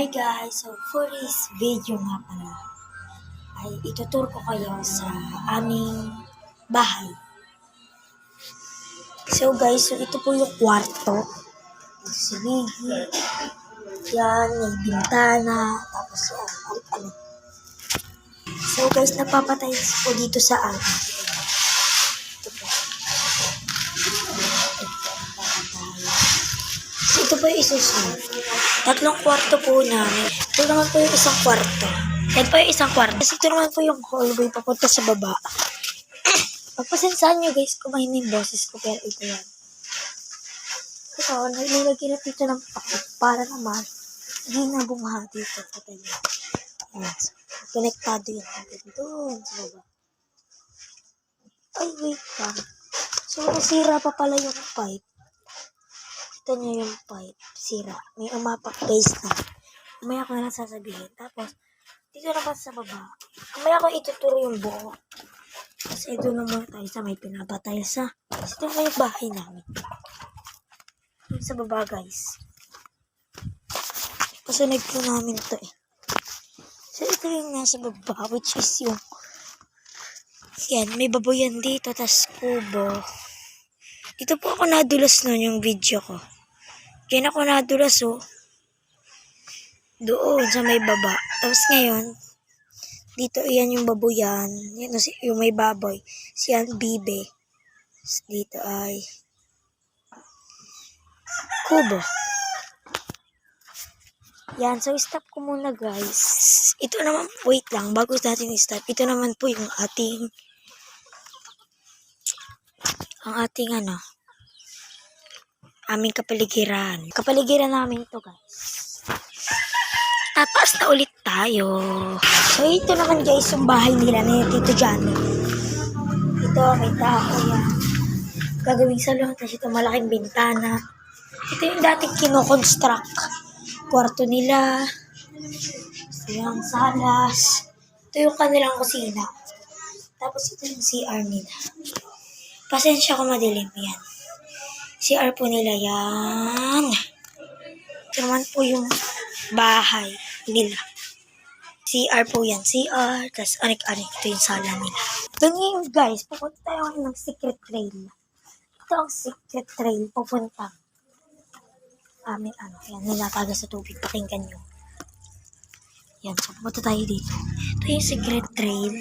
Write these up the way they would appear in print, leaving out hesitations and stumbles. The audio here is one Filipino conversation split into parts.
Guys, so for this video nga pala ay itutur ko kayo sa aming bahay. So guys, so ito po yung kwarto. Ito si Biggie. Yan, may bintana. Tapos yan, alit-alit. So guys, napapatay po dito sa amin. Ito po. So ito po yung isusunod. Tatlong kwarto po namin. Ito naman po yung isang kwarto. Yan po yung isang kwarto. Kasi ito naman po yung hallway papunta sa baba. Pagpasensaan nyo guys kung mahina yung boses ko, pero ito yan. Ito, nilagyan dito ng pakit para naman hindi na bumaha dito. Ito yan. Ayan. So, konektado yan. Doon sa baba. Ay, wait lang. So, nasira pa pala yung pipe. Ito nyo yung pipe. Sira. May umapak guys na. Kumaya ko na lang sasabihin. Tapos, dito naman sa baba. Kumaya ko ituturo yung buo. Kasi doon naman tayo sa may pinapatay sa. Kasi ito na yung bahay namin. Doon sa baba guys. Kasunod po namin ito eh. So, ito yung nasa baba. Which is yung yan. May baboyan dito. Tas kubo. Dito po ako nadulas nun yung video ko. Kaya ako nadulas oh. Doon sa may baba. Tapos ngayon, dito yan yung baboyan. Yan yung may baboy. Siyan bibe. Tapos dito ay kubo. Yan. So, stop ko muna guys. Ito naman, wait lang. Bago natin i-stop. Ito naman po yung ating aming kapaligiran. Kapaligiran namin to guys. Tataas na ulit tayo. So, ito naman guys, yung bahay nila ni Tito Johnny. Ito, may tao yan. Gagawing salon. Tapos ito, malaking bintana. Ito yung dating kinoconstruct. Kwarto nila. Ito yung salas. Ito yung kanilang kusina. Tapos ito yung CR nila. Pasensya ko madilim yan. CR po nila yan. Ito naman po yung bahay nila. CR po yan. CR. Tapos anik-anik. Ito yung sala nila. Doon ngayon guys, pupunta tayo ng secret trail. Ito ang secret trail. Pupunta. Amin yan. Nilataga sa tubig. Pakinggan nyo. Yan. So pupunta tayo dito. Ito yung secret trail.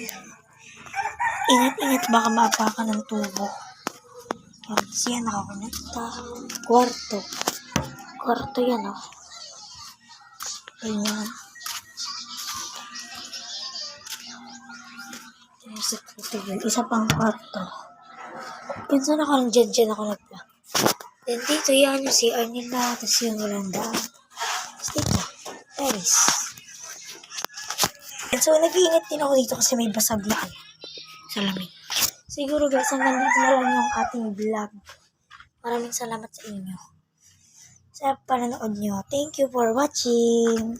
Ingat-ingat baka maapakan ng tubo. Yan. Siya nakakonekta. Kwarto. Kwarto yan oh. Ayan. Isa pang kwarto. Yan sana ka lang dyan ako nagpa. Then dito yan yung CR nila. Tapos yung walang daan. Tapos dito. Paris. So nag-iingat din ako dito kasi may basag na sa lamig. Siguro guys, hanggang dito na lang yung ating vlog. Maraming salamat sa inyo. Sa panonood nyo. Thank you for watching.